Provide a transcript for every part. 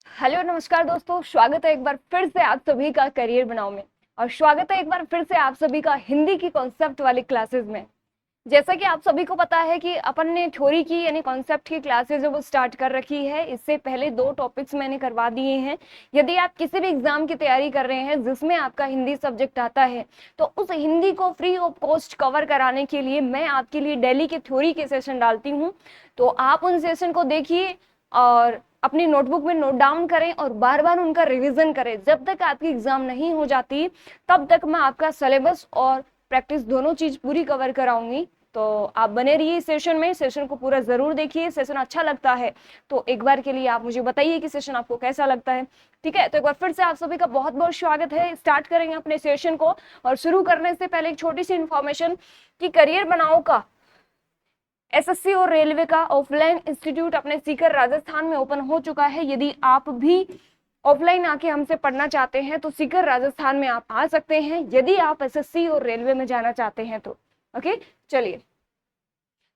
Hello नमस्कार दोस्तों, स्वागत है एक बार फिर से आप सभी का करियर बनाओ में। और स्वागत है एक बार फिर से आप सभी का हिंदी की कॉन्सेप्ट वाली क्लासेस में। जैसा कि आप सभी को पता है कि अपन ने थ्योरी की यानी कॉन्सेप्ट की क्लासेस जो वो स्टार्ट कर रखी है। इससे पहले 2 टॉपिक्स मैंने करवा दिए हैं। यदि आप किसी भी एग्जाम की तैयारी कर रहे हैं जिसमें आपका हिंदी सब्जेक्ट आता है तो उस हिंदी को फ्री ऑफ कॉस्ट कवर कराने के लिए मैं आपके लिए डेली के थ्योरी के सेशन डालती हूँ। तो आप उन सेशन को देखिए और अपनी नोटबुक में नोट डाउन करें और बार बार उनका रिवीजन करें। जब तक आपकी एग्जाम नहीं हो जाती तब तक मैं आपका सिलेबस और प्रैक्टिस दोनों चीज पूरी कवर कराऊंगी। तो आप बने रहिए सेशन में, सेशन को पूरा जरूर देखिए। सेशन अच्छा लगता है तो एक बार के लिए आप मुझे बताइए कि सेशन आपको कैसा लगता है। ठीक है, तो एक बार फिर से आप सभी का बहुत बहुत स्वागत है। स्टार्ट करेंगे अपने सेशन को और शुरू करने से पहले एक छोटी सी इन्फॉर्मेशन कि करियर बनाओ का एसएससी और रेलवे का ऑफलाइन इंस्टीट्यूट अपने सीकर राजस्थान में ओपन हो चुका है। यदि आप भी ऑफलाइन आके हमसे पढ़ना चाहते हैं तो सीकर राजस्थान में आप आ सकते हैं, यदि आप एसएससी और रेलवे में जाना चाहते हैं तो। ओके, चलिए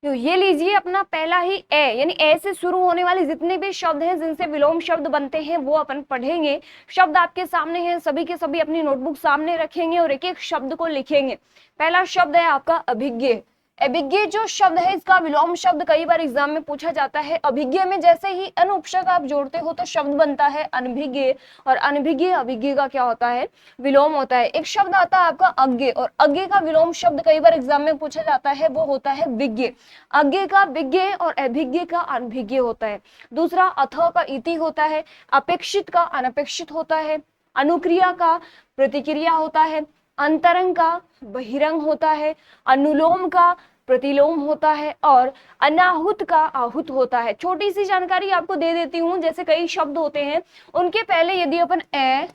तो ये लीजिए अपना पहला ही ए, यानी ए से शुरू होने वाले जितने भी शब्द हैं जिनसे विलोम शब्द बनते हैं वो अपन पढ़ेंगे। शब्द आपके सामने हैं, सभी के सभी अपनी नोटबुक सामने रखेंगे और एक एक शब्द को लिखेंगे। पहला शब्द है आपका अभिज्ञ। अभिज्ञ जो शब्द है इसका विलोम शब्द कई बार एग्जाम में पूछा जाता है। अभिज्ञ में जैसे ही अन उपसर्ग आप जोड़ते हो तो शब्द बनता है अनभिज्ञ, और अनभिज्ञ अभिज्ञ का क्या होता है, विलोम होता है। एक शब्द आता है आपका अज्ञ, और अज्ञ का विलोम शब्द कई बार एग्जाम में पूछा जाता है, वो होता है विज्ञ। अज्ञ का विज्ञ और अभिज्ञ का अनभिज्ञ होता है। दूसरा अथ का इति होता है, अपेक्षित का अनपेक्षित होता है, अनुक्रिया का प्रतिक्रिया होता है, अंतरंग का बहिरंग होता है, अनुलोम का प्रतिलोम होता है, और अनाहुत का आहुत होता है। छोटी सी जानकारी आपको दे देती हूँ, जैसे कई शब्द होते हैं उनके पहले यदि अपन ए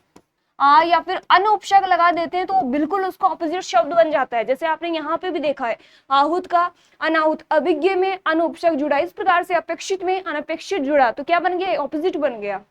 आ या फिर अन उपसर्ग लगा देते हैं तो बिल्कुल उसका ऑपोजिट शब्द बन जाता है। जैसे आपने यहाँ पे भी देखा है, आहुत का अनाहुत, अभिज्ञ में अन उपसर्ग जुड़ा, इस प्रकार से अपेक्षित में अनपेक्षित जुड़ा तो क्या बन गया, ऑपोजिट बन गया।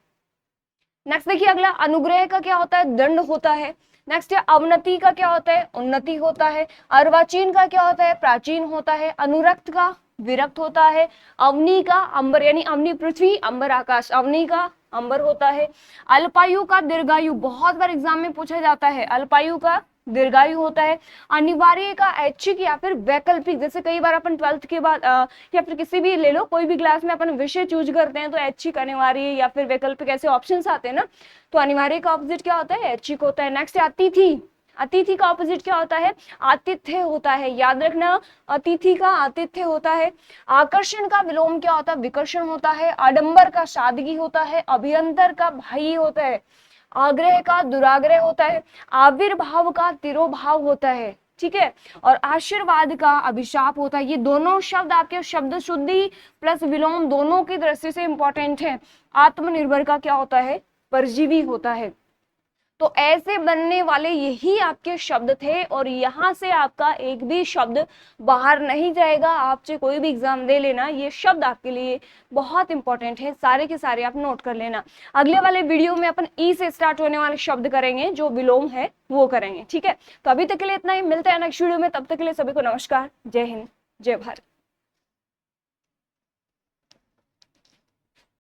नेक्स्ट देखिए अगला, अनुग्रह का क्या होता है, दंड होता है। नेक्स्ट है अवनति का क्या होता है, उन्नति होता है। अर्वाचीन का क्या होता है, प्राचीन होता है। अनुरक्त का विरक्त होता है। अवनी का अंबर, यानी अवनी पृथ्वी, अंबर आकाश, अवनी का अंबर होता है। अल्पायु का दीर्घायु, बहुत बार एग्जाम में पूछा जाता है, अल्पायु का दीर्घायु होता है। अनिवार्य का ऐच्छिक या फिर वैकल्पिक, जैसे कई बार अपन 12th के बाद या फिर किसी भी ले लो कोई भी क्लास में अपन विषय चूज करते हैं तो ऐच्छिक, अनिवार्य या फिर वैकल्पिक ऐसे ऑप्शंस आते हैं ना, तो अनिवार्य का ऑपोजिट क्या होता है, ऐच्छिक होता है। नेक्स्ट अतिथि, अतिथि का ऑपोजिट क्या होता है, आतिथ्य होता है। याद रखना, अतिथि का आतिथ्य होता है। आकर्षण का विलोम क्या होता है, विकर्षण होता है। आडंबर का सादगी होता है। अभियंतर का भाई होता है। आग्रह का दुराग्रह होता है। आविर्भाव का तिरोभाव होता है, ठीक है। और आशीर्वाद का अभिशाप होता है। ये दोनों शब्द आपके शब्द शुद्धि प्लस विलोम दोनों की दृष्टि से इंपॉर्टेंट है। आत्मनिर्भर का क्या होता है, परजीवी होता है। तो ऐसे बनने वाले यही आपके शब्द थे और यहाँ से आपका एक भी शब्द बाहर नहीं जाएगा। आपसे कोई भी एग्जाम दे लेना, ये शब्द आपके लिए बहुत इंपॉर्टेंट है, सारे के सारे आप नोट कर लेना। अगले वाले वीडियो में अपन ई से स्टार्ट होने वाले शब्द करेंगे, जो विलोम है वो करेंगे, ठीक है। तो अभी तक के लिए इतना ही, मिलते हैं नेक्स्ट वीडियो में, तब तक के लिए सभी को नमस्कार, जय हिंद, जय भारत।